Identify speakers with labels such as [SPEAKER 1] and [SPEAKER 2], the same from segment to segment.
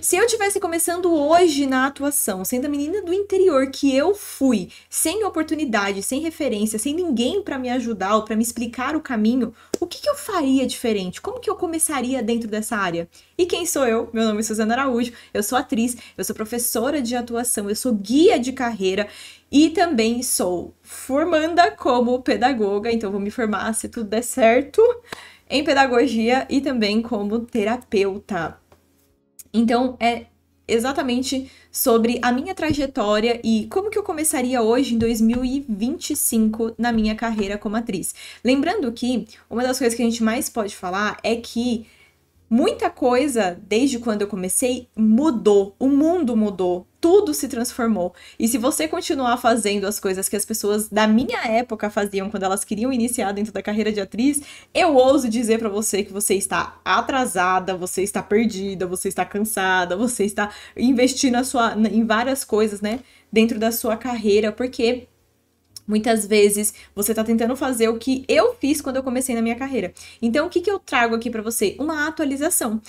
[SPEAKER 1] Se eu tivesse começando hoje na atuação, sendo a menina do interior que eu fui, sem oportunidade, sem referência, sem ninguém pra me ajudar ou pra me explicar o caminho, o que eu faria diferente? Como que eu começaria dentro dessa área? E quem sou eu? Meu nome é Suzana Araújo, eu sou atriz, eu sou professora de atuação, eu sou guia de carreira e também sou formanda como pedagoga, então vou me formar, se tudo der certo, em pedagogia e também como terapeuta. Então, é exatamente sobre a minha trajetória e como que eu começaria hoje, em 2025, na minha carreira como atriz. Lembrando que uma das coisas que a gente mais pode falar é que muita coisa, desde quando eu comecei, mudou. O mundo mudou. Tudo se transformou. E se você continuar fazendo as coisas que as pessoas da minha época faziam quando elas queriam iniciar dentro da carreira de atriz, eu ouso dizer pra você que você está atrasada, você está perdida, você está cansada, você está investindo em várias coisas, né, dentro da sua carreira, porque muitas vezes você tá tentando fazer o que eu fiz quando eu comecei na minha carreira. Então, o que eu trago aqui pra você? Uma atualização.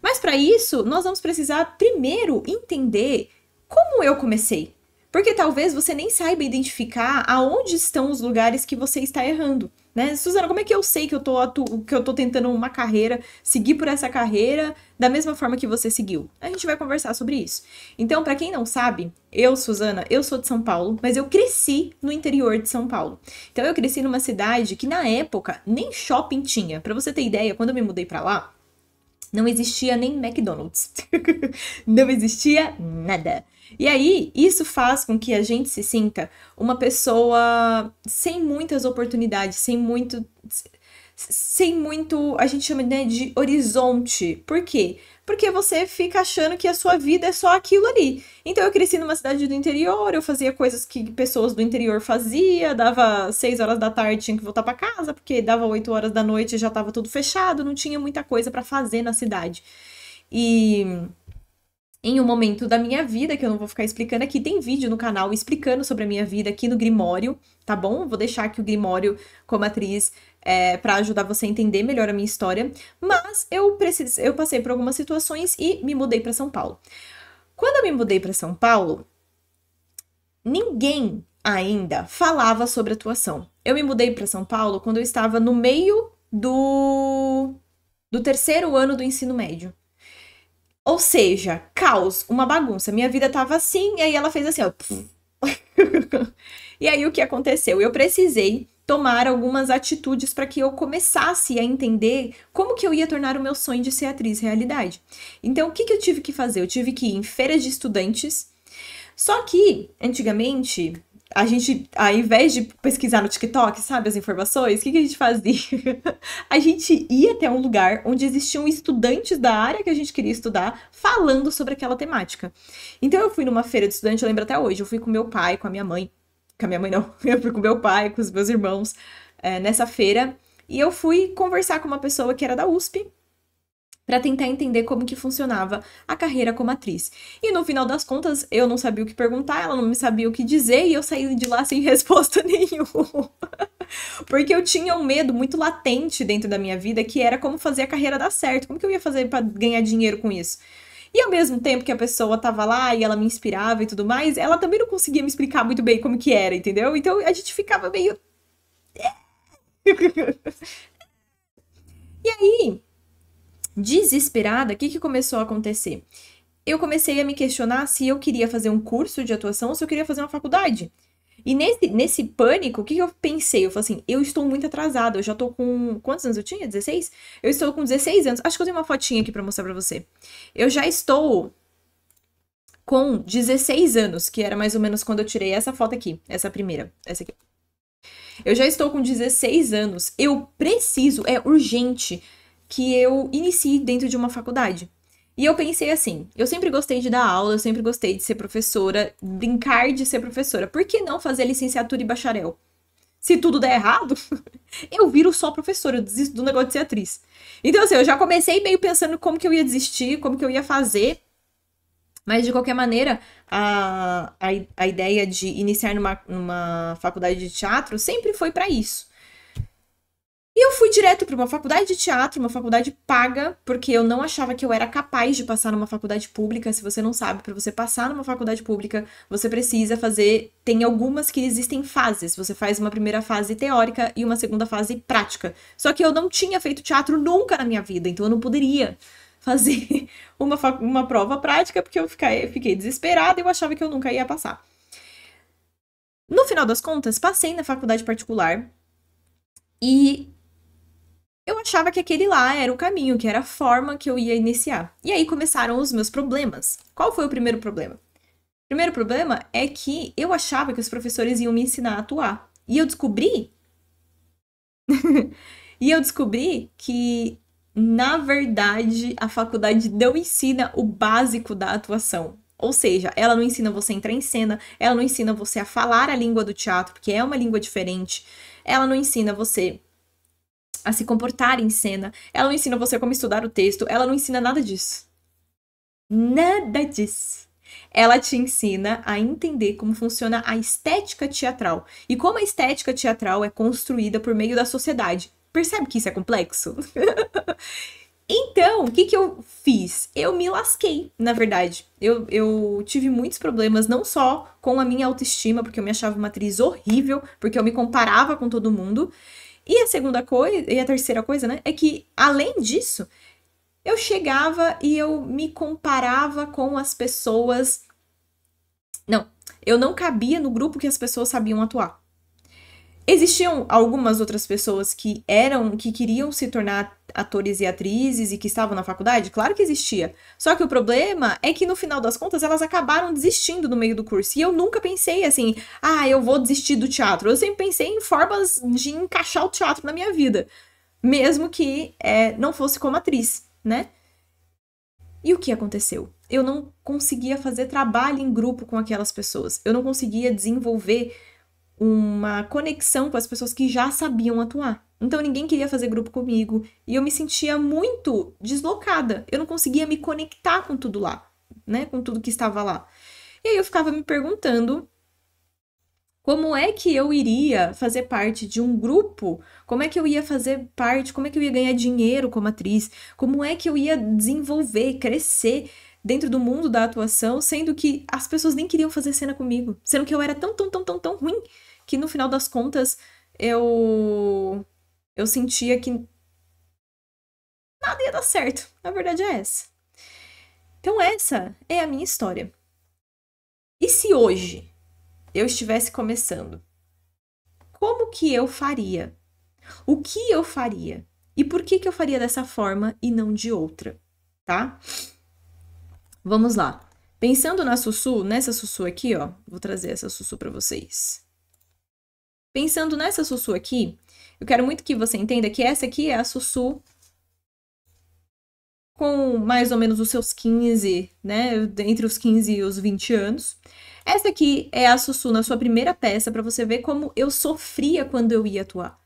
[SPEAKER 1] Mas para isso, nós vamos precisar primeiro entender como eu comecei. Porque talvez você nem saiba identificar aonde estão os lugares que você está errando, né? Suzana, como é que eu sei que que eu tô tentando uma carreira, seguir por essa carreira da mesma forma que você seguiu? A gente vai conversar sobre isso. Então, para quem não sabe, eu, Suzana, eu sou de São Paulo, mas eu cresci no interior de São Paulo. Então, eu cresci numa cidade que na época nem shopping tinha. Para você ter ideia, quando eu me mudei para lá, não existia nem McDonald's. Não existia nada. E aí, isso faz com que a gente se sinta uma pessoa sem muitas oportunidades, sem muito, a gente chama, né, de horizonte. Por quê? Porque você fica achando que a sua vida é só aquilo ali. Então eu cresci numa cidade do interior, eu fazia coisas que pessoas do interior faziam, dava 6 horas da tarde, tinha que voltar pra casa, porque dava 8 horas da noite e já tava tudo fechado, não tinha muita coisa pra fazer na cidade. E em um momento da minha vida, que eu não vou ficar explicando aqui, tem vídeo no canal explicando sobre a minha vida aqui no Grimório, tá bom? Vou deixar aqui o Grimório como atriz para ajudar você a entender melhor a minha história. Mas eu passei por algumas situações e me mudei para São Paulo. Quando eu me mudei para São Paulo, ninguém ainda falava sobre atuação. Eu me mudei para São Paulo quando eu estava no meio do terceiro ano do ensino médio. Ou seja, caos, uma bagunça. Minha vida tava assim, e aí ela fez assim, ó. E aí o que aconteceu? Eu precisei tomar algumas atitudes para que eu começasse a entender como que eu ia tornar o meu sonho de ser atriz realidade. Então, o que eu tive que fazer? Eu tive que ir em feiras de estudantes. Só que, antigamente, a gente, ao invés de pesquisar no TikTok, sabe, as informações, o que a gente fazia? A gente ia até um lugar onde existiam estudantes da área que a gente queria estudar falando sobre aquela temática. Então eu fui numa feira de estudante, eu lembro até hoje, eu fui com meu pai, com a minha mãe, com a minha mãe não, eu fui com meu pai, com os meus irmãos, nessa feira, e eu fui conversar com uma pessoa que era da USP, para tentar entender como que funcionava a carreira como atriz. E no final das contas, eu não sabia o que perguntar, ela não me sabia o que dizer, e eu saí de lá sem resposta nenhuma. Porque eu tinha um medo muito latente dentro da minha vida, que era como fazer a carreira dar certo, como que eu ia fazer para ganhar dinheiro com isso. E ao mesmo tempo que a pessoa tava lá e ela me inspirava e tudo mais, ela também não conseguia me explicar muito bem como que era, entendeu? Então a gente ficava meio... E aí, desesperada, o que começou a acontecer? Eu comecei a me questionar se eu queria fazer um curso de atuação ou se eu queria fazer uma faculdade. E nesse pânico, o que eu pensei? Eu falei assim, eu estou muito atrasada, eu já tô com... Quantos anos eu tinha? 16? Eu estou com 16 anos. Acho que eu tenho uma fotinha aqui pra mostrar pra você. Eu já estou com 16 anos, que era mais ou menos quando eu tirei essa foto aqui. Essa primeira. Essa aqui. Eu já estou com 16 anos. Eu preciso, é urgente, que eu inicie dentro de uma faculdade. E eu pensei assim, eu sempre gostei de dar aula, eu sempre gostei de ser professora, brincar de ser professora. Por que não fazer licenciatura e bacharel? Se tudo der errado, eu viro só professora, eu desisto do negócio de ser atriz. Então assim, eu já comecei meio pensando como que eu ia desistir, como que eu ia fazer. Mas de qualquer maneira, a ideia de iniciar numa faculdade de teatro sempre foi para isso. E eu fui direto para uma faculdade de teatro, uma faculdade paga, porque eu não achava que eu era capaz de passar numa faculdade pública. Se você não sabe, para você passar numa faculdade pública, você precisa fazer. Tem algumas que existem fases. Você faz uma primeira fase teórica e uma segunda fase prática. Só que eu não tinha feito teatro nunca na minha vida, então eu não poderia fazer uma prova prática, porque eu fiquei desesperada e eu achava que eu nunca ia passar. No final das contas, passei na faculdade particular e eu achava que aquele lá era o caminho, que era a forma que eu ia iniciar. E aí começaram os meus problemas. Qual foi o primeiro problema? O primeiro problema é que eu achava que os professores iam me ensinar a atuar. E eu descobri. E eu descobri que, na verdade, a faculdade não ensina o básico da atuação. Ou seja, ela não ensina você a entrar em cena, ela não ensina você a falar a língua do teatro, porque é uma língua diferente. Ela não ensina você a se comportar em cena. Ela não ensina você como estudar o texto. Ela não ensina nada disso. Nada disso. Ela te ensina a entender como funciona a estética teatral e como a estética teatral é construída por meio da sociedade. Percebe que isso é complexo? Então, o que eu fiz? Eu me lasquei, na verdade. Eu tive muitos problemas, não só com a minha autoestima, porque eu me achava uma atriz horrível, porque eu me comparava com todo mundo. E a segunda coisa, e a terceira coisa, né, é que, além disso, eu chegava e eu me comparava com as pessoas. Não, eu não cabia no grupo que as pessoas sabiam atuar. Existiam algumas outras pessoas que queriam se tornar atores e atrizes e que estavam na faculdade? Claro que existia. Só que o problema é que no final das contas elas acabaram desistindo no meio do curso. E eu nunca pensei assim, eu vou desistir do teatro. Eu sempre pensei em formas de encaixar o teatro na minha vida. Mesmo que não fosse como atriz, né? E o que aconteceu? Eu não conseguia fazer trabalho em grupo com aquelas pessoas. Eu não conseguia desenvolver uma conexão com as pessoas que já sabiam atuar. Então ninguém queria fazer grupo comigo e eu me sentia muito deslocada. Eu não conseguia me conectar com tudo lá, né? Com tudo que estava lá. E aí eu ficava me perguntando como é que eu iria fazer parte de um grupo? Como é que eu ia fazer parte? Como é que eu ia ganhar dinheiro como atriz? Como é que eu ia desenvolver, crescer dentro do mundo da atuação, sendo que as pessoas nem queriam fazer cena comigo, sendo que eu era tão, tão, tão, tão, tão ruim que no final das contas eu sentia que nada ia dar certo. A verdade é essa. Então essa é a minha história. E se hoje eu estivesse começando, como que eu faria? O que eu faria? E por que eu faria dessa forma e não de outra, tá? Vamos lá. Pensando na Sussu, nessa Sussu aqui, ó, vou trazer essa Sussu para vocês. Pensando nessa Sussu aqui, eu quero muito que você entenda que essa aqui é a Sussu com mais ou menos os seus 15, né, entre os 15 e os 20 anos. Essa aqui é a Sussu na sua primeira peça, para você ver como eu sofria quando eu ia atuar.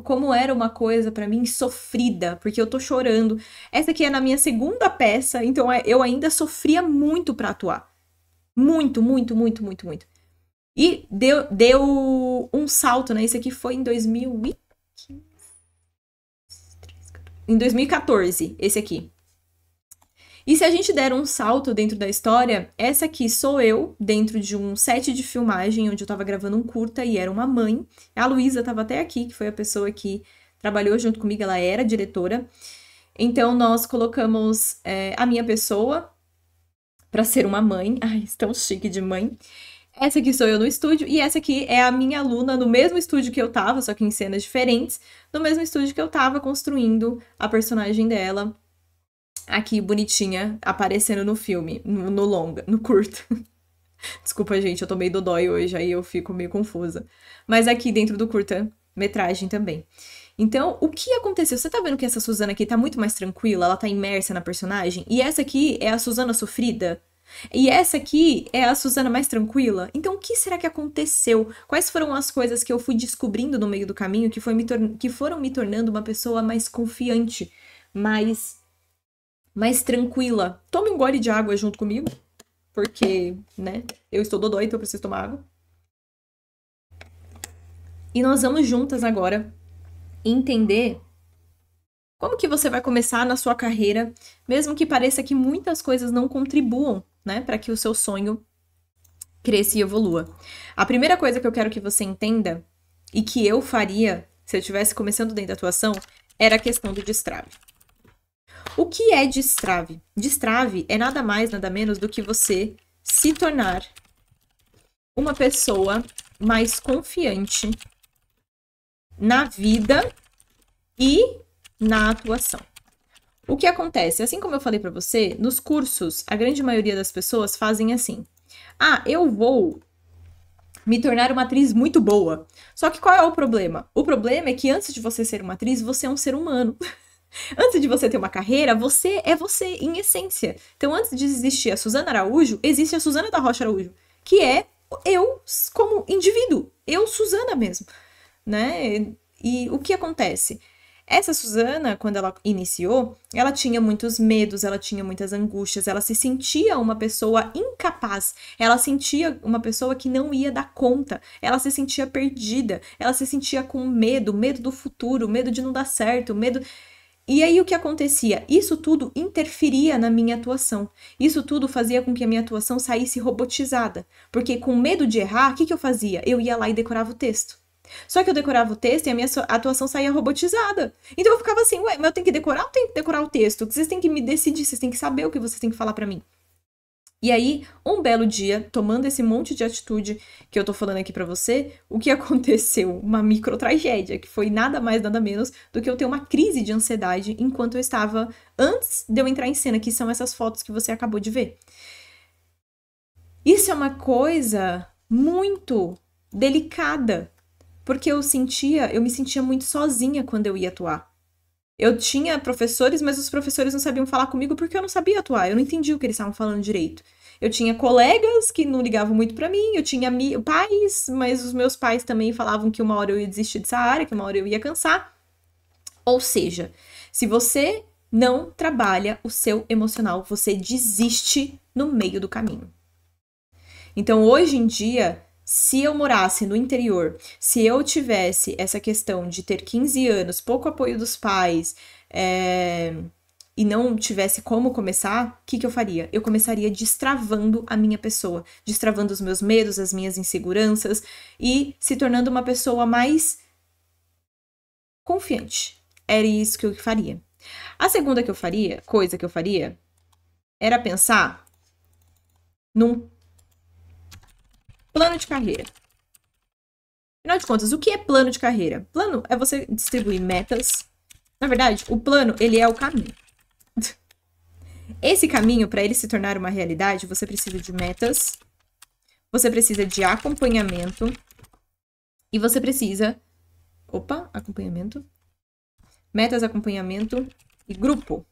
[SPEAKER 1] Como era uma coisa para mim sofrida, porque eu tô chorando. Essa aqui é na minha segunda peça, então eu ainda sofria muito para atuar. Muito, muito, muito, muito, muito. E deu um salto, né? Isso aqui foi em 2015. Em 2014, esse aqui. E se a gente der um salto dentro da história, essa aqui sou eu, dentro de um set de filmagem, onde eu tava gravando um curta e era uma mãe. A Luísa tava até aqui, que foi a pessoa que trabalhou junto comigo, ela era diretora. Então, nós colocamos a minha pessoa para ser uma mãe. Ai, tão chique de mãe. Essa aqui sou eu no estúdio, e essa aqui é a minha aluna no mesmo estúdio que eu tava, só que em cenas diferentes, no mesmo estúdio que eu tava construindo a personagem dela, aqui bonitinha, aparecendo no filme, no longa, no curto. Desculpa, gente, eu tô meio dodói hoje, aí eu fico meio confusa. Mas aqui dentro do curta-metragem também. Então, o que aconteceu? Você tá vendo que essa Suzana aqui tá muito mais tranquila, ela tá imersa na personagem? E essa aqui é a Suzana sofrida? E essa aqui é a Suzana mais tranquila? Então, o que será que aconteceu? Quais foram as coisas que eu fui descobrindo no meio do caminho que foram me tornando uma pessoa mais confiante, mais tranquila? Tome um gole de água junto comigo, porque, né, eu estou dodói, então eu preciso tomar água. E nós vamos juntas agora entender como que você vai começar na sua carreira, mesmo que pareça que muitas coisas não contribuam, né, para que o seu sonho cresça e evolua. A primeira coisa que eu quero que você entenda, e que eu faria se eu estivesse começando dentro da atuação, era a questão do destrave. O que é destrave? Destrave é nada mais, nada menos do que você se tornar uma pessoa mais confiante na vida e na atuação. O que acontece? Assim como eu falei para você, nos cursos, a grande maioria das pessoas fazem assim. Ah, eu vou me tornar uma atriz muito boa. Só que qual é o problema? O problema é que antes de você ser uma atriz, você é um ser humano. Antes de você ter uma carreira, você é você, em essência. Então, antes de existir a Suzana Araújo, existe a Suzana da Rocha Araújo, que é eu como indivíduo. Eu, Suzana mesmo, né? E o que acontece? Essa Suzana, quando ela iniciou, ela tinha muitos medos, ela tinha muitas angústias, ela se sentia uma pessoa incapaz, ela sentia uma pessoa que não ia dar conta, ela se sentia perdida, ela se sentia com medo, medo do futuro, medo de não dar certo, medo... E aí o que acontecia? Isso tudo interferia na minha atuação. Isso tudo fazia com que a minha atuação saísse robotizada. Porque com medo de errar, o que eu fazia? Eu ia lá e decorava o texto. Só que eu decorava o texto e a minha atuação saía robotizada. Então eu ficava assim, ué, mas eu tenho que decorar ou tenho que decorar o texto? Vocês têm que me decidir, vocês têm que saber o que vocês têm que falar pra mim. E aí, um belo dia, tomando esse monte de atitude que eu tô falando aqui pra você, o que aconteceu? Uma micro tragédia, que foi nada mais, nada menos do que eu ter uma crise de ansiedade enquanto eu estava, antes de eu entrar em cena, que são essas fotos que você acabou de ver. Isso é uma coisa muito delicada, porque eu me sentia muito sozinha quando eu ia atuar. Eu tinha professores, mas os professores não sabiam falar comigo porque eu não sabia atuar, eu não entendia o que eles estavam falando direito. Eu tinha colegas que não ligavam muito pra mim, eu tinha pais, mas os meus pais também falavam que uma hora eu ia desistir dessa área, que uma hora eu ia cansar. Ou seja, se você não trabalha o seu emocional, você desiste no meio do caminho. Então, hoje em dia, se eu morasse no interior, se eu tivesse essa questão de ter 15 anos, pouco apoio dos pais, e não tivesse como começar, o que eu faria? Eu começaria destravando a minha pessoa, destravando os meus medos, as minhas inseguranças e se tornando uma pessoa mais confiante. Era isso que eu faria. A segunda coisa que eu faria, era pensar num plano de carreira. Afinal de contas, o que é plano de carreira? Plano é você distribuir metas. Na verdade, o plano, ele é o caminho. Esse caminho, para ele se tornar uma realidade, você precisa de metas, você precisa de acompanhamento e você precisa... acompanhamento. Metas, acompanhamento e grupo.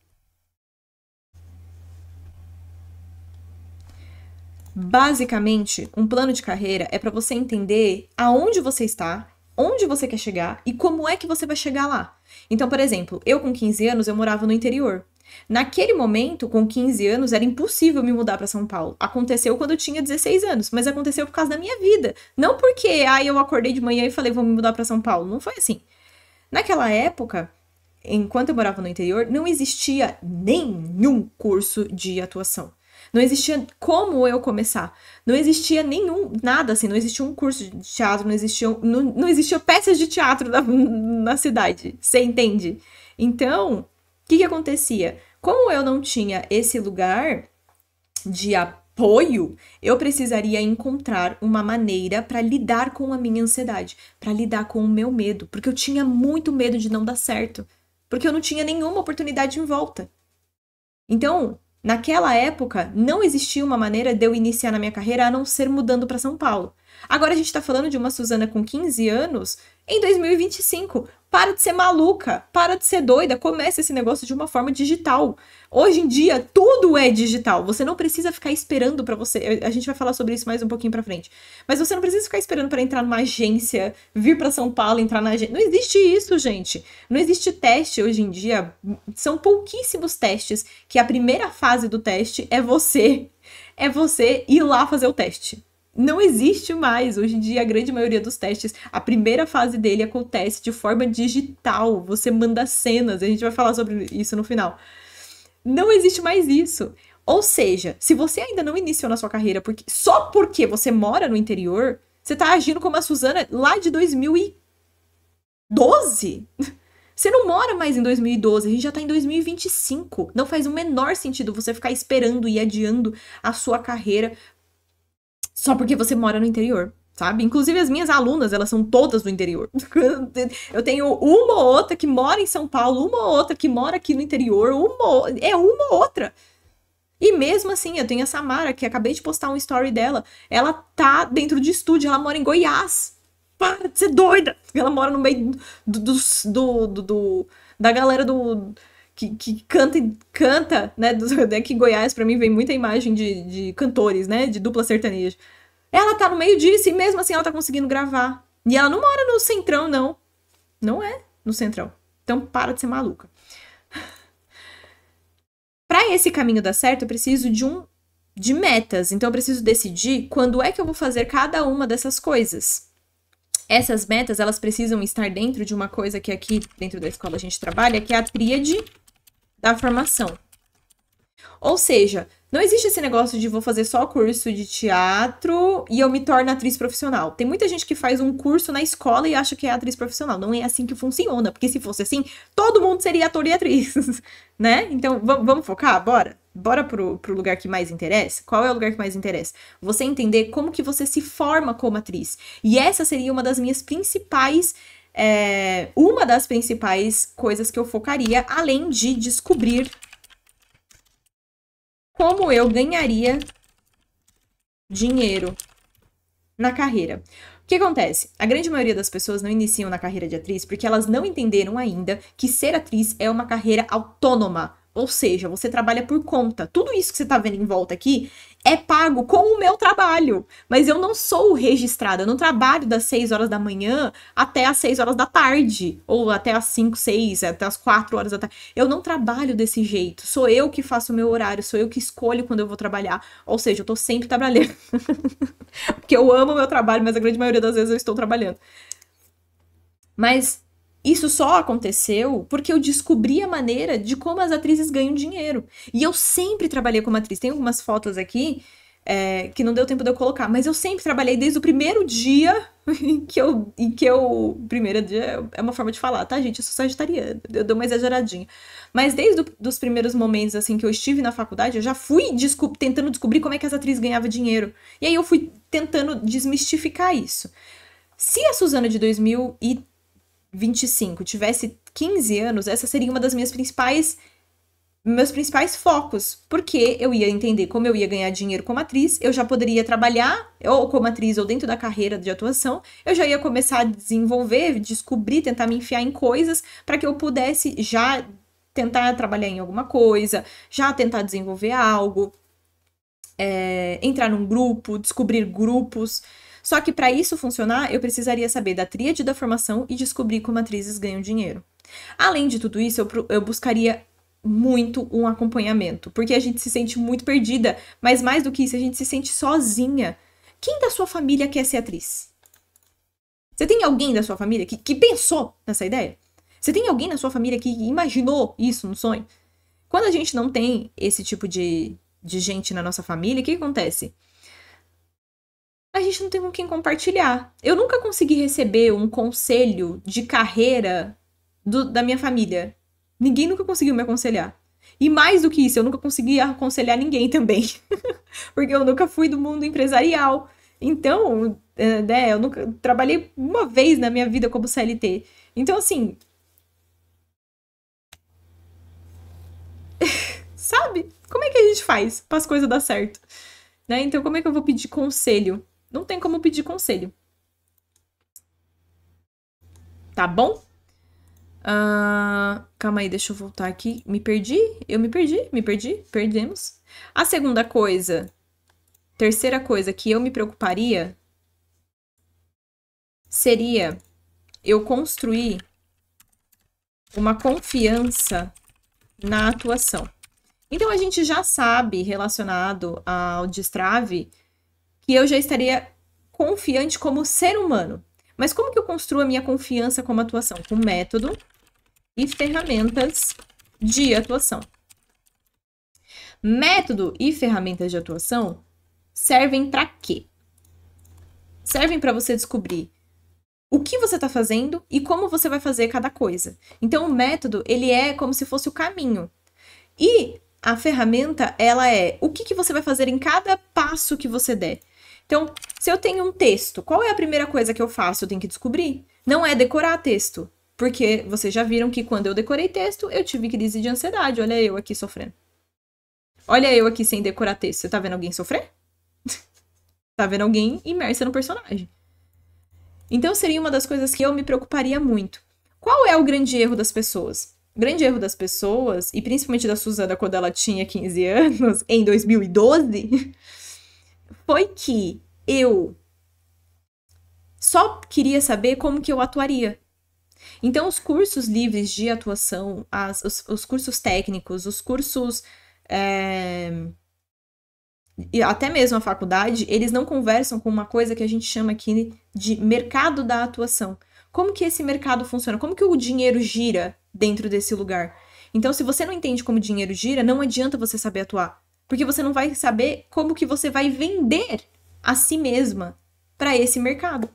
[SPEAKER 1] Basicamente, um plano de carreira é para você entender aonde você está, onde você quer chegar e como é que você vai chegar lá. Então, por exemplo, eu com 15 anos, eu morava no interior. Naquele momento, com 15 anos, era impossível me mudar para São Paulo. Aconteceu quando eu tinha 16 anos, mas aconteceu por causa da minha vida. Não porque, eu acordei de manhã e falei, vou me mudar para São Paulo. Não foi assim. Naquela época, enquanto eu morava no interior, não existia nenhum curso de atuação. Não existia como eu começar. Não existia nada assim. Não existia um curso de teatro, não existia peças de teatro na cidade. Você entende? Então, o que acontecia? Como eu não tinha esse lugar de apoio, eu precisaria encontrar uma maneira para lidar com a minha ansiedade, para lidar com o meu medo, porque eu tinha muito medo de não dar certo, porque eu não tinha nenhuma oportunidade em volta. Então, naquela época, não existia uma maneira de eu iniciar na minha carreira a não ser mudando para São Paulo. Agora a gente tá falando de uma Suzana com 15 anos em 2025. Para de ser maluca, para de ser doida, comece esse negócio de uma forma digital. Hoje em dia, tudo é digital. Você não precisa ficar esperando para você... A gente vai falar sobre isso mais um pouquinho pra frente. Mas você não precisa ficar esperando para entrar numa agência, vir para São Paulo, entrar na agência. Não existe isso, gente. Não existe teste hoje em dia. São pouquíssimos testes que a primeira fase do teste é você ir lá fazer o teste. não existe mais. Hoje em dia, a grande maioria dos testes, a primeira fase dele acontece de forma digital. Você manda cenas, a gente vai falar sobre isso no final. Não existe mais isso. Ou seja, se você ainda não iniciou na sua carreira só porque você mora no interior, você tá agindo como a Suzana lá de 2012. Você não mora mais em 2012, a gente já tá em 2025. Não faz o menor sentido você ficar esperando e adiando a sua carreira só porque você mora no interior, sabe? Inclusive as minhas alunas, elas são todas do interior. Eu tenho uma ou outra que mora em São Paulo, uma ou outra que mora aqui no interior, uma ou outra. E mesmo assim, eu tenho a Samara, que acabei de postar um story dela. Ela tá dentro de estúdio, ela mora em Goiás. Para de ser doida! Ela mora no meio da galera que canta, né? Aqui em Goiás, pra mim, vem muita imagem de cantores, né? De dupla sertaneja. Ela tá no meio disso e mesmo assim ela tá conseguindo gravar. E ela não mora no Centrão, não. Não é no Centrão. Então para de ser maluca. Para esse caminho dar certo, eu preciso de metas. Então eu preciso decidir quando é que eu vou fazer cada uma dessas coisas. Essas metas, elas precisam estar dentro de uma coisa que aqui dentro da escola a gente trabalha, que é a tríade da formação. Ou seja, não existe esse negócio de vou fazer só curso de teatro e eu me torno atriz profissional. Tem muita gente que faz um curso na escola e acha que é atriz profissional. Não é assim que funciona, porque se fosse assim, todo mundo seria ator e atriz, né? Então, vamos focar? Bora? Bora pro lugar que mais interessa? Qual é o lugar que mais interessa? Você entender como que você se forma como atriz. E essa seria uma das minhas principais... uma das principais coisas que eu focaria, além de descobrir como eu ganharia dinheiro na carreira. O que acontece? A grande maioria das pessoas não iniciam na carreira de atriz porque elas não entenderam ainda que ser atriz é uma carreira autônoma. Ou seja, você trabalha por conta. Tudo isso que você tá vendo em volta aqui é pago com o meu trabalho. Mas eu não sou registrada. Eu não trabalho das 6 horas da manhã até as 6 horas da tarde. Ou até as 5, 6, até as 4 horas da tarde. Eu não trabalho desse jeito. Sou eu que faço o meu horário. Sou eu que escolho quando eu vou trabalhar. Ou seja, eu tô sempre trabalhando. Porque eu amo o meu trabalho, mas a grande maioria das vezes eu estou trabalhando. Mas... isso só aconteceu porque eu descobri a maneira de como as atrizes ganham dinheiro. E eu sempre trabalhei como atriz. Tem algumas fotos aqui que não deu tempo de eu colocar, mas eu sempre trabalhei desde o primeiro dia primeiro dia é uma forma de falar, tá, gente? Eu sou sagitariana, eu dou uma exageradinha. Mas desde os primeiros momentos, assim, que eu estive na faculdade, eu já fui tentando descobrir como é que as atrizes ganhavam dinheiro. E aí eu fui tentando desmistificar isso. Se a Suzana de 2025 tivesse 15 anos, essa seria uma das meus principais focos, porque eu ia entender como eu ia ganhar dinheiro como atriz, eu já poderia trabalhar ou como atriz ou dentro da carreira de atuação, eu já ia começar a desenvolver, descobrir, tentar me enfiar em coisas para que eu pudesse já tentar trabalhar em alguma coisa, já tentar desenvolver algo, entrar num grupo, descobrir grupos. Só que para isso funcionar, eu precisaria saber da tríade da formação e descobrir como atrizes ganham dinheiro. Além de tudo isso, eu buscaria muito um acompanhamento, porque a gente se sente muito perdida, mas mais do que isso, a gente se sente sozinha. Quem da sua família quer ser atriz? Você tem alguém da sua família que pensou nessa ideia? Você tem alguém na sua família que imaginou isso no sonho? Quando a gente não tem esse tipo de gente na nossa família, o que acontece? A gente não tem com quem compartilhar. Eu nunca consegui receber um conselho de carreira da minha família. Ninguém nunca conseguiu me aconselhar. E mais do que isso, eu nunca consegui aconselhar ninguém também. Porque eu nunca fui do mundo empresarial. Então, eu nunca trabalhei uma vez na minha vida como CLT. Então, assim... sabe? Como é que a gente faz para as coisas dar certo? Né? Então, como é que eu vou pedir conselho? Não tem como pedir conselho. Tá bom? Calma aí, deixa eu voltar aqui. Me perdi? Eu me perdi. Perdemos. A terceira coisa que eu me preocuparia seria eu construir uma confiança na atuação. Então, a gente já sabe, relacionado ao destrave, que eu já estaria confiante como ser humano. Mas como que eu construo a minha confiança como atuação? Com método e ferramentas de atuação. Método e ferramentas de atuação servem para quê? Servem para você descobrir o que você está fazendo e como você vai fazer cada coisa. Então, o método, ele é como se fosse o caminho. E a ferramenta, ela é o que você vai fazer em cada passo que você der. Então, se eu tenho um texto, qual é a primeira coisa que eu faço? Eu tenho que descobrir. Não é decorar texto. Porque vocês já viram que quando eu decorei texto, eu tive crise de ansiedade. Olha eu aqui sofrendo. Olha eu aqui sem decorar texto. Você tá vendo alguém sofrer? Tá vendo alguém imersa no personagem. Então, seria uma das coisas que eu me preocuparia muito. Qual é o grande erro das pessoas? O grande erro das pessoas, e principalmente da Suzana quando ela tinha 15 anos, em 2012, foi que eu só queria saber como que eu atuaria. Então, os cursos livres de atuação, os cursos técnicos, os cursos... e até mesmo a faculdade, eles não conversam com uma coisa que a gente chama aqui de mercado da atuação. Como que esse mercado funciona? Como que o dinheiro gira dentro desse lugar? Então, se você não entende como o dinheiro gira, não adianta você saber atuar. Porque você não vai saber como que você vai vender a si mesma para esse mercado.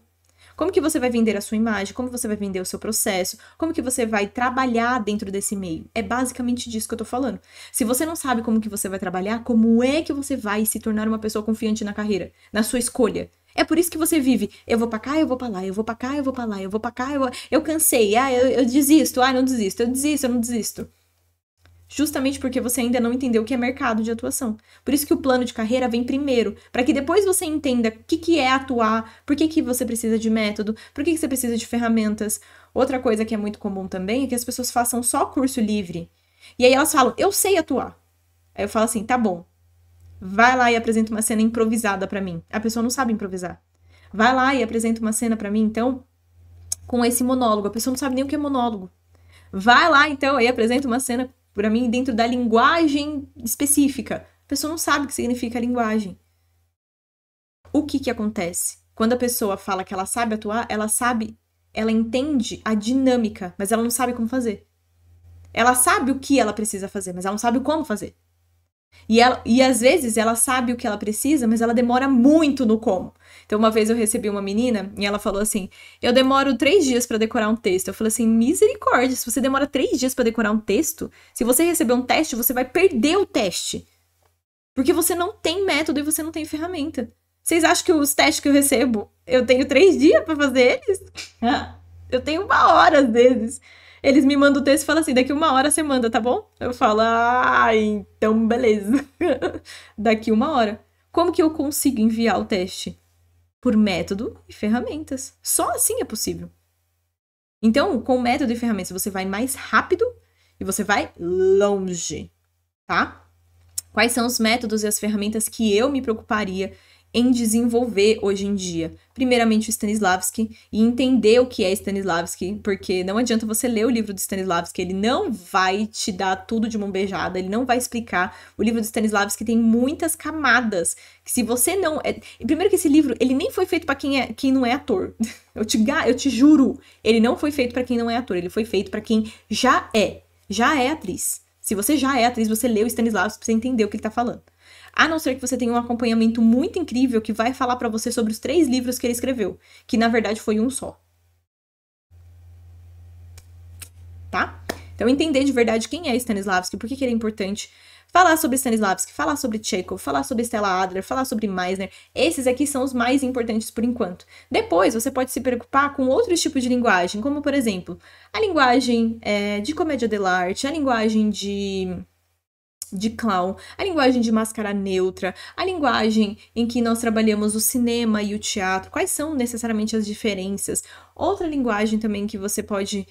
[SPEAKER 1] Como que você vai vender a sua imagem? Como você vai vender o seu processo? Como que você vai trabalhar dentro desse meio? É basicamente disso que eu tô falando. Se você não sabe como que você vai trabalhar, como é que você vai se tornar uma pessoa confiante na carreira, na sua escolha? É por isso que você vive, eu vou pra cá, eu vou pra lá, eu vou pra cá, eu vou pra lá, eu vou pra cá, eu cansei, eu desisto, não desisto, eu desisto, eu não desisto. Justamente porque você ainda não entendeu o que é mercado de atuação. Por isso que o plano de carreira vem primeiro, para que depois você entenda o que é atuar, por que você precisa de método, por que você precisa de ferramentas. Outra coisa que é muito comum também é que as pessoas façam só curso livre. E aí elas falam, eu sei atuar. Aí eu falo assim, tá bom, vai lá e apresenta uma cena improvisada para mim. A pessoa não sabe improvisar. Vai lá e apresenta uma cena para mim, então, com esse monólogo. A pessoa não sabe nem o que é monólogo. Vai lá, então, aí apresenta uma cena para mim dentro da linguagem específica. A pessoa não sabe o que significa a linguagem. O que acontece? Quando a pessoa fala que ela sabe atuar, ela entende a dinâmica, mas ela não sabe como fazer. Ela sabe o que ela precisa fazer, mas ela não sabe como fazer. E às vezes ela sabe o que ela precisa, mas ela demora muito no como. Então, uma vez eu recebi uma menina e ela falou assim: eu demoro 3 dias pra decorar um texto. Eu falei assim: misericórdia, se você demora 3 dias pra decorar um texto, se você receber um teste, você vai perder o teste. Porque você não tem método e você não tem ferramenta. Vocês acham que os testes que eu recebo, eu tenho 3 dias pra fazer eles? Eu tenho 1 hora às vezes. Eles me mandam o texto e falam assim, daqui 1 hora você manda, tá bom? Eu falo, então beleza. Daqui 1 hora. Como que eu consigo enviar o teste? Por método e ferramentas. Só assim é possível. Então, com método e ferramentas, você vai mais rápido e você vai longe, tá? Quais são os métodos e as ferramentas que eu me preocuparia em desenvolver hoje em dia? Primeiramente, o Stanislavski, e entender o que é Stanislavski, porque não adianta você ler o livro do Stanislavski, ele não vai te dar tudo de mão beijada, ele não vai explicar. O livro do Stanislavski tem muitas camadas, que se você não... Primeiro que esse livro, ele nem foi feito para quem não é ator. Eu te juro, ele não foi feito para quem não é ator, ele foi feito para quem já é atriz. Se você já é atriz, você leu o Stanislavski pra você entender o que ele tá falando. A não ser que você tenha um acompanhamento muito incrível que vai falar pra você sobre os 3 livros que ele escreveu, que na verdade foi um só. Tá? Então, entender de verdade quem é Stanislavski, por que ele é importante. Falar sobre Stanislavski, falar sobre Chekhov, falar sobre Stella Adler, falar sobre Meisner. Esses aqui são os mais importantes por enquanto. Depois, você pode se preocupar com outros tipos de linguagem, como, por exemplo, a linguagem de comédia dell'arte, a linguagem de clown, a linguagem de máscara neutra, a linguagem em que nós trabalhamos o cinema e o teatro, quais são necessariamente as diferenças. Outra linguagem também que você pode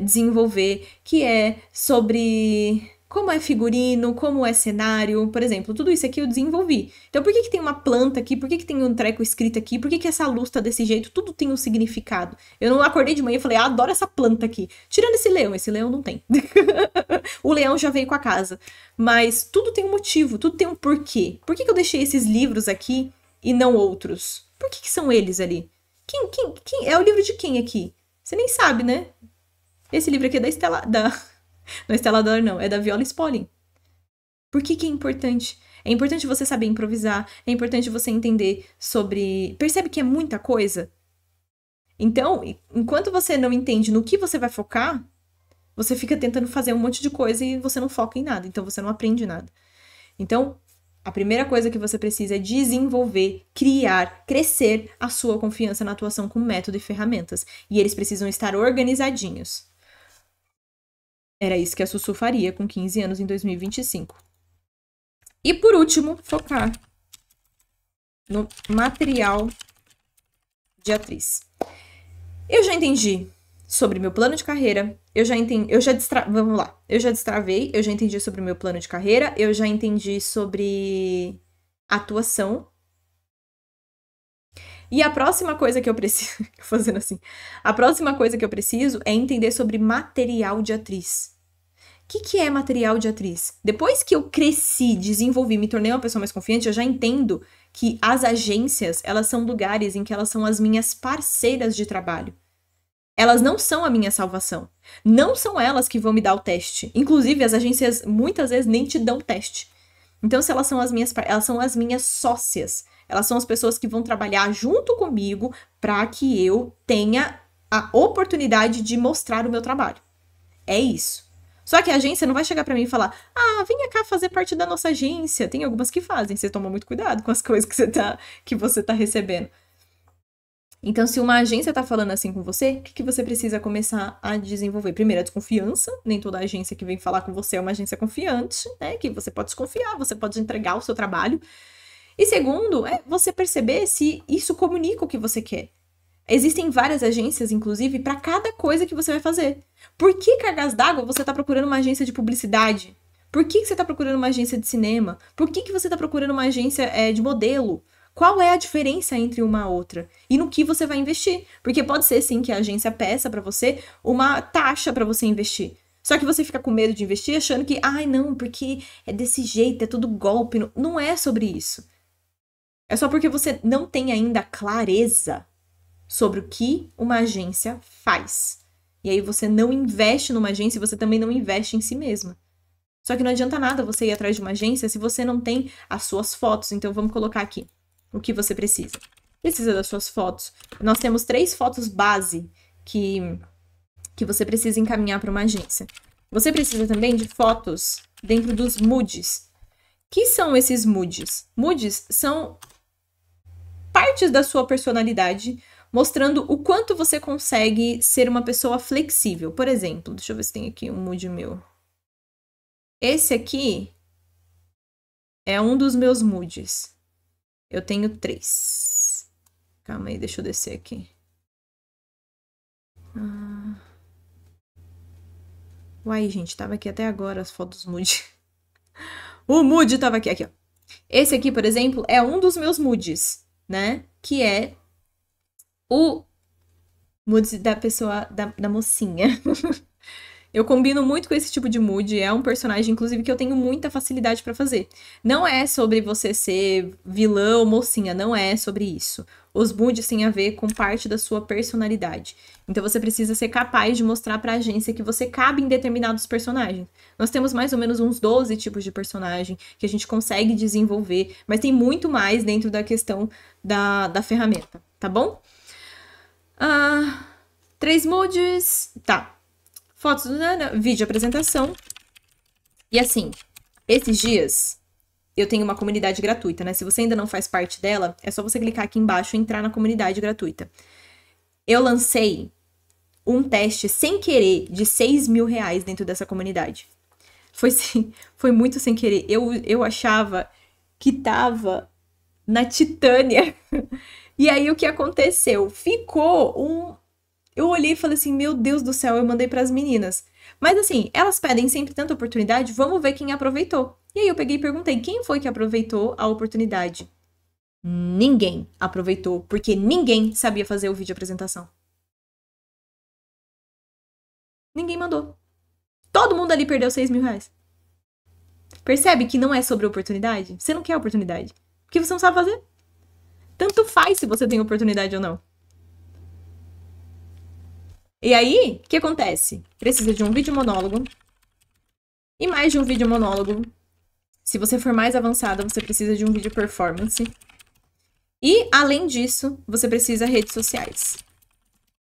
[SPEAKER 1] desenvolver, que é sobre como é figurino, como é cenário, por exemplo, tudo isso aqui eu desenvolvi. Então, por que tem uma planta aqui? Por que tem um treco escrito aqui? Por que essa luz tá desse jeito? Tudo tem um significado. Eu não acordei de manhã e falei, adoro essa planta aqui. Tirando esse leão não tem. O leão já veio com a casa. Mas tudo tem um motivo, tudo tem um porquê. Por que eu deixei esses livros aqui e não outros? Por que são eles ali? Quem é o livro de quem aqui? Você nem sabe, né? Esse livro aqui é da Estela... Não é Estela Adler, não. É da Viola Spolin. Por que é importante? É importante você saber improvisar. É importante você entender sobre... Percebe que é muita coisa? Então, enquanto você não entende no que você vai focar, você fica tentando fazer um monte de coisa e você não foca em nada. Então, você não aprende nada. Então, a primeira coisa que você precisa é desenvolver, criar, crescer a sua confiança na atuação com método e ferramentas. E eles precisam estar organizadinhos. Era isso que a Sussu faria com 15 anos em 2025. E por último, focar no material de atriz. Eu já entendi sobre meu plano de carreira, eu já destravei, eu já entendi sobre o meu plano de carreira, eu já entendi sobre atuação. E a próxima coisa que eu preciso, fazendo assim, a próxima coisa que eu preciso é entender sobre material de atriz. O que é material de atriz? Depois que eu cresci, desenvolvi, me tornei uma pessoa mais confiante, eu já entendo que as agências, elas são lugares em que elas são as minhas parceiras de trabalho. Elas não são a minha salvação. Não são elas que vão me dar o teste. Inclusive, as agências muitas vezes nem te dão teste. Então, se elas são elas são as minhas sócias. Elas são as pessoas que vão trabalhar junto comigo para que eu tenha a oportunidade de mostrar o meu trabalho. É isso. Só que a agência não vai chegar pra mim e falar: ah, venha cá fazer parte da nossa agência. Tem algumas que fazem, você toma muito cuidado com as coisas que você tá recebendo. Então, se uma agência tá falando assim com você, o que você precisa começar a desenvolver? Primeiro, a desconfiança. Nem toda agência que vem falar com você é uma agência confiante, né? Que você pode desconfiar, você pode entregar o seu trabalho. E segundo, é você perceber se isso comunica o que você quer. Existem várias agências, inclusive, para cada coisa que você vai fazer. Por que, cargas d'água, você está procurando uma agência de publicidade? Por que você está procurando uma agência de cinema? Por que você está procurando uma agência de modelo? Qual é a diferença entre uma e outra? E no que você vai investir? Porque pode ser, sim, que a agência peça para você uma taxa para você investir. Só que você fica com medo de investir achando que, ai, não, porque é desse jeito, é tudo golpe. Não é sobre isso. É só porque você não tem ainda clareza sobre o que uma agência faz. E aí você não investe numa agência e você também não investe em si mesma. Só que não adianta nada você ir atrás de uma agência se você não tem as suas fotos. Então vamos colocar aqui o que você precisa. Precisa das suas fotos. Nós temos 3 fotos base que você precisa encaminhar para uma agência. Você precisa também de fotos dentro dos moods. Que são esses moods? Moods são partes da sua personalidade, mostrando o quanto você consegue ser uma pessoa flexível. Por exemplo, deixa eu ver se tem aqui um mood meu. Esse aqui é um dos meus moods. Eu tenho 3. Calma aí, deixa eu descer aqui. Uai, gente, tava aqui até agora as fotos mood. O mood tava aqui, ó. Esse aqui, por exemplo, é um dos meus moods, né? Que é o mood da pessoa, da mocinha. Eu combino muito com esse tipo de mood, é um personagem, inclusive, que eu tenho muita facilidade pra fazer. Não é sobre você ser vilã ou mocinha, não é sobre isso. Os moods têm a ver com parte da sua personalidade. Então você precisa ser capaz de mostrar pra agência que você cabe em determinados personagens. Nós temos mais ou menos uns 12 tipos de personagem que a gente consegue desenvolver, mas tem muito mais dentro da questão da ferramenta, tá bom? 3 moods, tá. Fotos do vídeo apresentação. E assim, esses dias eu tenho uma comunidade gratuita, né? Se você ainda não faz parte dela, é só você clicar aqui embaixo e entrar na comunidade gratuita. Eu lancei um teste sem querer de R$6.000 dentro dessa comunidade. Foi muito sem querer. Eu achava que tava na Titânia. E aí o que aconteceu? Eu olhei e falei assim, meu Deus do céu, eu mandei pras meninas. Mas assim, elas pedem sempre tanta oportunidade, vamos ver quem aproveitou. E aí eu peguei e perguntei, quem foi que aproveitou a oportunidade? Ninguém aproveitou, porque ninguém sabia fazer o vídeo apresentação. Ninguém mandou. Todo mundo ali perdeu R$6.000. Percebe que não é sobre oportunidade? Você não quer oportunidade, porque você não sabe fazer. Tanto faz se você tem oportunidade ou não. E aí, o que acontece? Precisa de um vídeo monólogo. E mais de um vídeo monólogo. Se você for mais avançada, você precisa de um vídeo performance. E, além disso, você precisa de redes sociais.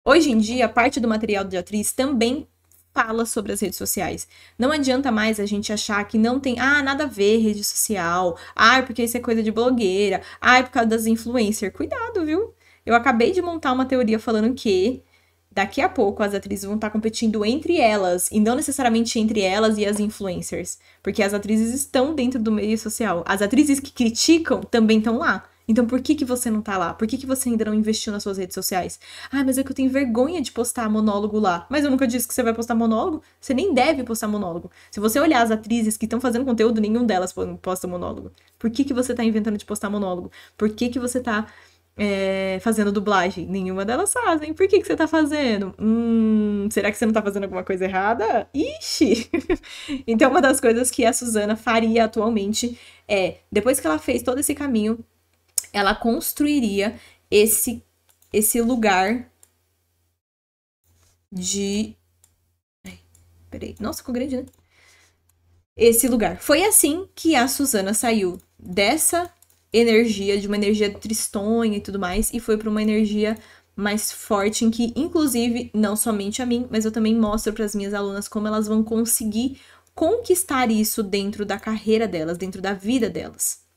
[SPEAKER 1] Hoje em dia, parte do material de atriz também fala sobre as redes sociais. Não adianta mais a gente achar que não tem, nada a ver rede social, porque isso é coisa de blogueira, é por causa das influencers. Cuidado, viu? Eu acabei de montar uma teoria falando que daqui a pouco as atrizes vão estar competindo entre elas, e não necessariamente entre elas e as influencers, porque as atrizes estão dentro do meio social. As atrizes que criticam também estão lá. Então, por que você não tá lá? Por que você ainda não investiu nas suas redes sociais? Mas é que eu tenho vergonha de postar monólogo lá. Mas eu nunca disse que você vai postar monólogo. Você nem deve postar monólogo. Se você olhar as atrizes que estão fazendo conteúdo, nenhum delas posta monólogo. Por que você tá inventando de postar monólogo? Por que você tá fazendo dublagem? Nenhuma delas fazem. Por que você tá fazendo? Será que você não tá fazendo alguma coisa errada? Ixi! Então, uma das coisas que a Suzana faria atualmente depois que ela fez todo esse caminho, ela construiria esse lugar de... peraí. Nossa, ficou grande, né? Esse lugar. Foi assim que a Suzana saiu dessa energia, de uma energia tristonha e tudo mais, e foi para uma energia mais forte, em que, inclusive, não somente a mim, mas eu também mostro para as minhas alunas como elas vão conseguir conquistar isso dentro da carreira delas, dentro da vida delas.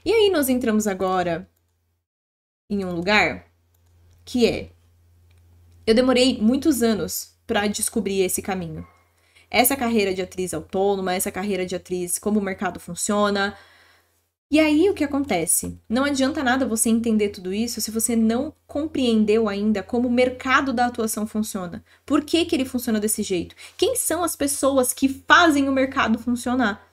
[SPEAKER 1] E aí nós entramos agora em um lugar que eu demorei muitos anos para descobrir esse caminho. Essa carreira de atriz autônoma, essa carreira de atriz, como o mercado funciona. E aí o que acontece? Não adianta nada você entender tudo isso se você não compreendeu ainda como o mercado da atuação funciona. Por que ele funciona desse jeito? Quem são as pessoas que fazem o mercado funcionar?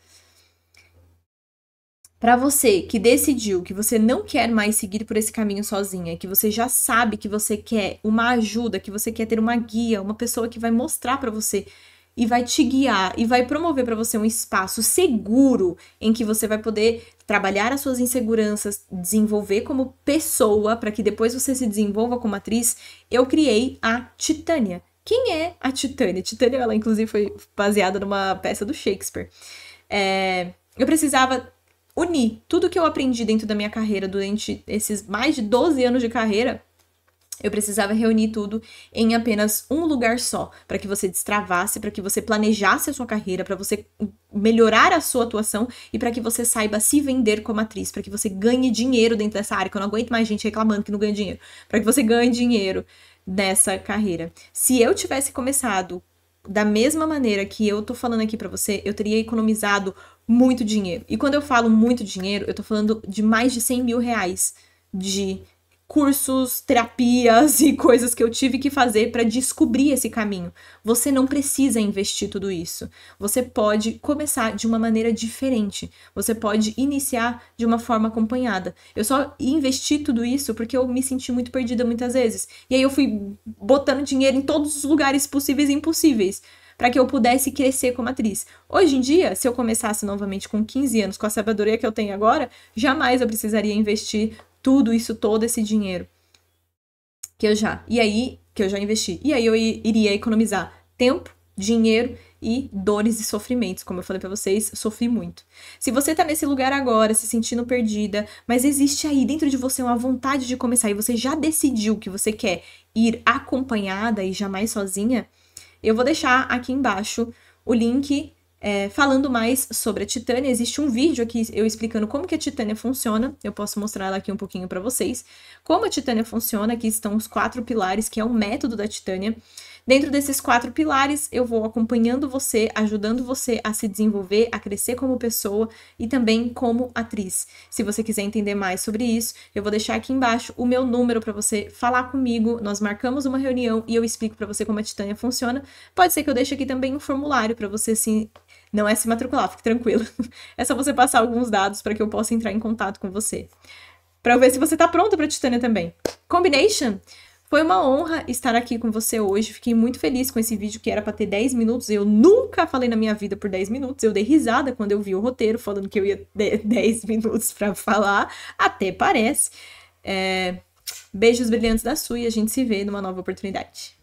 [SPEAKER 1] Para você que decidiu que você não quer mais seguir por esse caminho sozinha, que você já sabe que você quer uma ajuda, que você quer ter uma guia, uma pessoa que vai mostrar para você e vai te guiar e vai promover para você um espaço seguro em que você vai poder trabalhar as suas inseguranças, desenvolver como pessoa, para que depois você se desenvolva como atriz, eu criei a Titânia. Quem é a Titânia? Titânia, ela inclusive foi baseada numa peça do Shakespeare. Eu precisava unir tudo que eu aprendi dentro da minha carreira durante esses mais de 12 anos de carreira. Eu precisava reunir tudo em apenas um lugar só, para que você destravasse, para que você planejasse a sua carreira, para você melhorar a sua atuação e para que você saiba se vender como atriz, para que você ganhe dinheiro dentro dessa área, que eu não aguento mais gente reclamando que não ganha dinheiro, para que você ganhe dinheiro nessa carreira. Se eu tivesse começado da mesma maneira que eu tô falando aqui pra você, eu teria economizado muito dinheiro. E quando eu falo muito dinheiro, eu tô falando de mais de 100 mil reais de cursos, terapias e coisas que eu tive que fazer para descobrir esse caminho. Você não precisa investir tudo isso. Você pode começar de uma maneira diferente. Você pode iniciar de uma forma acompanhada. Eu só investi tudo isso porque eu me senti muito perdida muitas vezes. E aí eu fui botando dinheiro em todos os lugares possíveis e impossíveis para que eu pudesse crescer como atriz. Hoje em dia, se eu começasse novamente com 15 anos, com a sabedoria que eu tenho agora, jamais eu precisaria investir tudo isso, todo esse dinheiro que eu já investi. E aí eu iria economizar tempo, dinheiro e dores e sofrimentos. Como eu falei pra vocês, sofri muito. Se você tá nesse lugar agora, se sentindo perdida, mas existe aí dentro de você uma vontade de começar e você já decidiu que você quer ir acompanhada e jamais sozinha, eu vou deixar aqui embaixo o link falando mais sobre a Titânia. Existe um vídeo aqui eu explicando como que a Titânia funciona. Eu posso mostrar ela aqui um pouquinho para vocês. Como a Titânia funciona, aqui estão os 4 pilares, que é o método da Titânia. Dentro desses 4 pilares, eu vou acompanhando você, ajudando você a se desenvolver, a crescer como pessoa e também como atriz. Se você quiser entender mais sobre isso, eu vou deixar aqui embaixo o meu número para você falar comigo. Nós marcamos uma reunião e eu explico para você como a Titânia funciona. Pode ser que eu deixe aqui também um formulário para você não é se matricular, fique tranquilo. É só você passar alguns dados para que eu possa entrar em contato com você. Para ver se você tá pronta para Titânia também. Combination? Foi uma honra estar aqui com você hoje. Fiquei muito feliz com esse vídeo que era para ter 10 minutos. Eu nunca falei na minha vida por 10 minutos. Eu dei risada quando eu vi o roteiro falando que eu ia ter 10 minutos para falar. Até parece. Beijos brilhantes da Su e a gente se vê numa nova oportunidade.